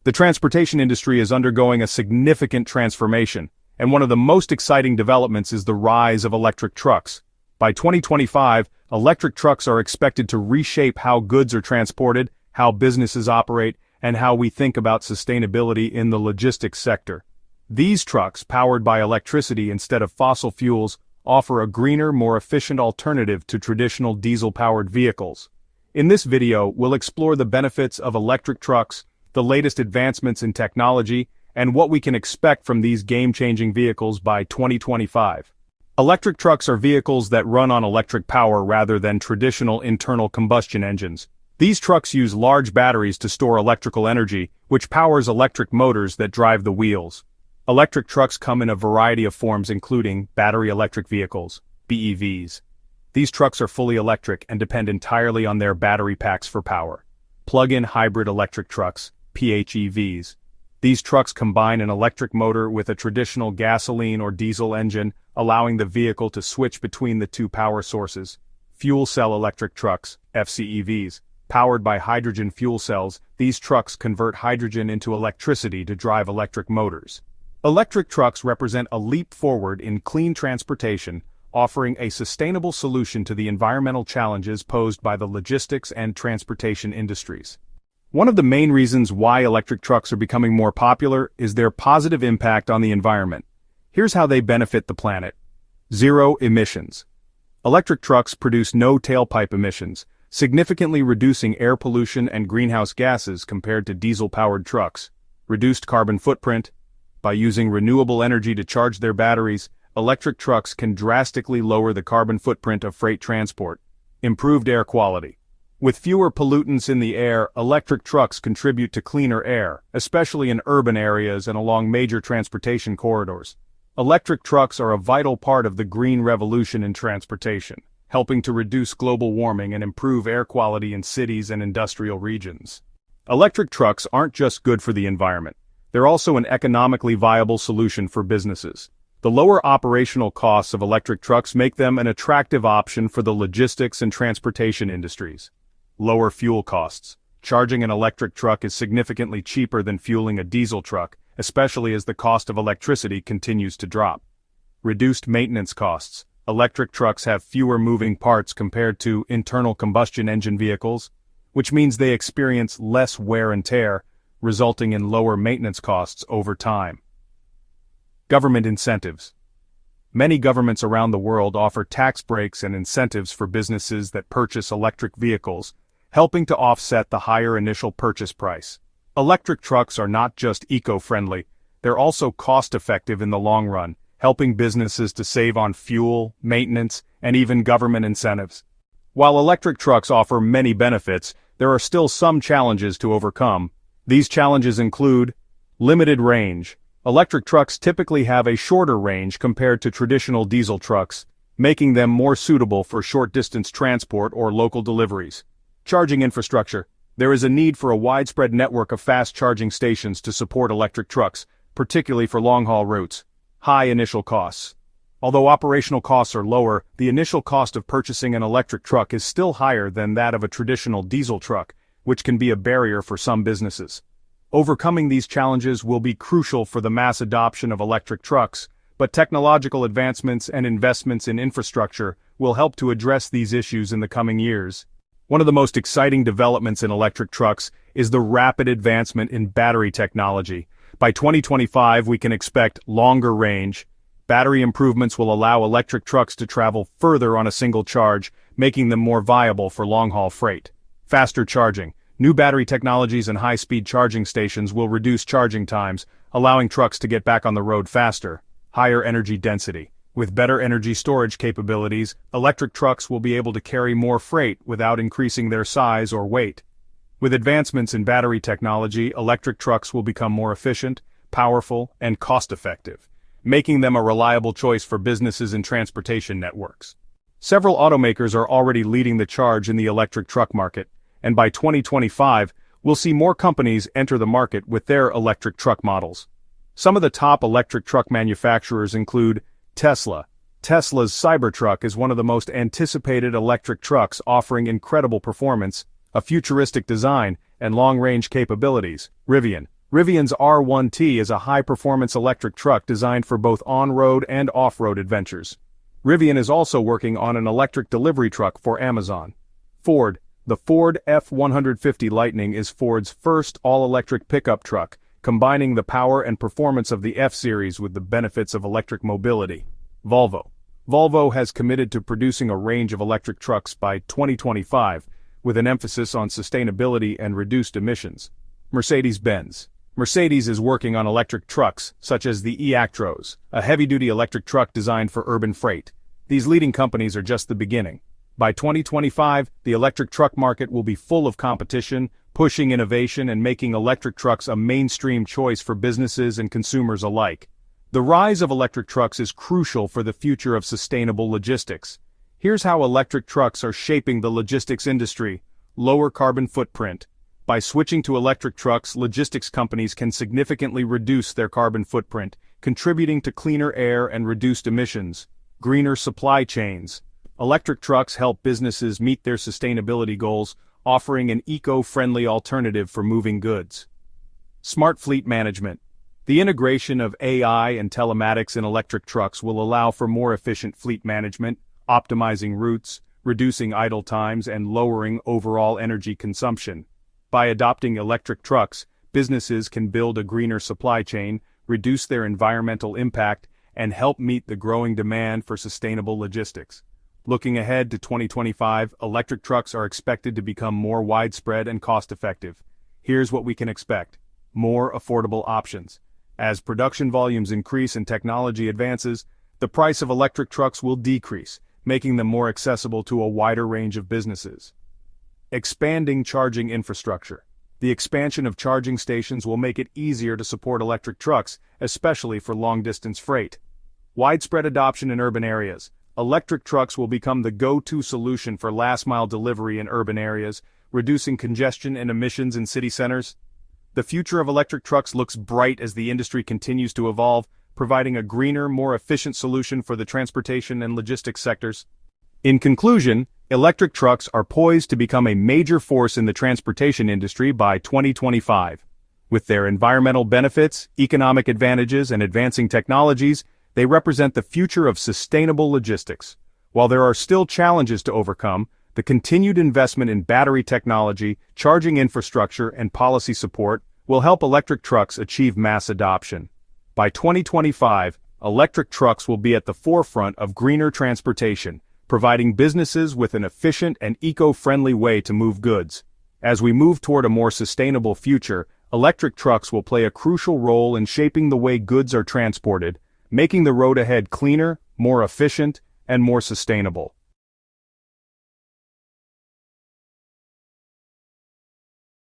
The transportation industry is undergoing a significant transformation, and one of the most exciting developments is the rise of electric trucks. By 2025, electric trucks are expected to reshape how goods are transported, how businesses operate, and how we think about sustainability in the logistics sector. These trucks, powered by electricity instead of fossil fuels, offer a greener, more efficient alternative to traditional diesel-powered vehicles. In this video, we'll explore the benefits of electric trucks, the latest advancements in technology, and what we can expect from these game-changing vehicles by 2025. Electric trucks are vehicles that run on electric power rather than traditional internal combustion engines. These trucks use large batteries to store electrical energy, which powers electric motors that drive the wheels. Electric trucks come in a variety of forms including battery electric vehicles, BEVs. These trucks are fully electric and depend entirely on their battery packs for power. Plug-in hybrid electric trucks, PHEVs. These trucks combine an electric motor with a traditional gasoline or diesel engine, allowing the vehicle to switch between the two power sources. Fuel cell electric trucks, FCEVs. Powered by hydrogen fuel cells, these trucks convert hydrogen into electricity to drive electric motors. Electric trucks represent a leap forward in clean transportation, offering a sustainable solution to the environmental challenges posed by the logistics and transportation industries. One of the main reasons why electric trucks are becoming more popular is their positive impact on the environment. Here's how they benefit the planet. Zero emissions. Electric trucks produce no tailpipe emissions, significantly reducing air pollution and greenhouse gases compared to diesel-powered trucks. Reduced carbon footprint. By using renewable energy to charge their batteries, electric trucks can drastically lower the carbon footprint of freight transport. Improved air quality. With fewer pollutants in the air, electric trucks contribute to cleaner air, especially in urban areas and along major transportation corridors. Electric trucks are a vital part of the green revolution in transportation, helping to reduce global warming and improve air quality in cities and industrial regions. Electric trucks aren't just good for the environment. They're also an economically viable solution for businesses. The lower operational costs of electric trucks make them an attractive option for the logistics and transportation industries. Lower fuel costs. Charging an electric truck is significantly cheaper than fueling a diesel truck, especially as the cost of electricity continues to drop. Reduced maintenance costs. Electric trucks have fewer moving parts compared to internal combustion engine vehicles, which means they experience less wear and tear, resulting in lower maintenance costs over time. Government incentives. Many governments around the world offer tax breaks and incentives for businesses that purchase electric vehicles, helping to offset the higher initial purchase price. Electric trucks are not just eco-friendly, they're also cost-effective in the long run, helping businesses to save on fuel, maintenance, and even government incentives. While electric trucks offer many benefits, there are still some challenges to overcome. These challenges include limited range. Electric trucks typically have a shorter range compared to traditional diesel trucks, making them more suitable for short-distance transport or local deliveries. Charging infrastructure. There is a need for a widespread network of fast charging stations to support electric trucks, particularly for long-haul routes. High initial costs. Although operational costs are lower, the initial cost of purchasing an electric truck is still higher than that of a traditional diesel truck, which can be a barrier for some businesses. Overcoming these challenges will be crucial for the mass adoption of electric trucks, but technological advancements and investments in infrastructure will help to address these issues in the coming years. One of the most exciting developments in electric trucks is the rapid advancement in battery technology. By 2025, we can expect longer range. Battery improvements will allow electric trucks to travel further on a single charge, making them more viable for long-haul freight. Faster charging. New battery technologies and high-speed charging stations will reduce charging times, allowing trucks to get back on the road faster. Higher energy density. With better energy storage capabilities, electric trucks will be able to carry more freight without increasing their size or weight. With advancements in battery technology, electric trucks will become more efficient, powerful, and cost-effective, making them a reliable choice for businesses and transportation networks. Several automakers are already leading the charge in the electric truck market, and by 2025, we'll see more companies enter the market with their electric truck models. Some of the top electric truck manufacturers include Tesla. Tesla's Cybertruck is one of the most anticipated electric trucks, offering incredible performance, a futuristic design, and long-range capabilities. Rivian. Rivian's R1T is a high-performance electric truck designed for both on-road and off-road adventures. Rivian is also working on an electric delivery truck for Amazon. Ford. The Ford F-150 Lightning is Ford's first all-electric pickup truck, combining the power and performance of the F-Series with the benefits of electric mobility. Volvo. Volvo has committed to producing a range of electric trucks by 2025, with an emphasis on sustainability and reduced emissions. Mercedes-Benz. Mercedes is working on electric trucks, such as the e-Actros, a heavy-duty electric truck designed for urban freight. These leading companies are just the beginning. By 2025, the electric truck market will be full of competition, pushing innovation and making electric trucks a mainstream choice for businesses and consumers alike. The rise of electric trucks is crucial for the future of sustainable logistics. Here's how electric trucks are shaping the logistics industry. Lower carbon footprint. By switching to electric trucks, logistics companies can significantly reduce their carbon footprint, contributing to cleaner air and reduced emissions. Greener supply chains. Electric trucks help businesses meet their sustainability goals, offering an eco-friendly alternative for moving goods. Smart fleet management. The integration of AI and telematics in electric trucks will allow for more efficient fleet management, optimizing routes, reducing idle times, and lowering overall energy consumption. By adopting electric trucks, businesses can build a greener supply chain, reduce their environmental impact, and help meet the growing demand for sustainable logistics. Looking ahead to 2025, electric trucks are expected to become more widespread and cost-effective. Here's what we can expect. More affordable options. As production volumes increase and technology advances, the price of electric trucks will decrease, making them more accessible to a wider range of businesses. Expanding charging infrastructure. The expansion of charging stations will make it easier to support electric trucks, especially for long-distance freight. Widespread adoption in urban areas. Electric trucks will become the go-to solution for last-mile delivery in urban areas, reducing congestion and emissions in city centers. The future of electric trucks looks bright as the industry continues to evolve, providing a greener, more efficient solution for the transportation and logistics sectors. In conclusion, electric trucks are poised to become a major force in the transportation industry by 2025. With their environmental benefits, economic advantages, and advancing technologies, they represent the future of sustainable logistics. While there are still challenges to overcome, the continued investment in battery technology, charging infrastructure, and policy support will help electric trucks achieve mass adoption. By 2025, electric trucks will be at the forefront of greener transportation, providing businesses with an efficient and eco-friendly way to move goods. As we move toward a more sustainable future, electric trucks will play a crucial role in shaping the way goods are transported, making the road ahead cleaner, more efficient, and more sustainable.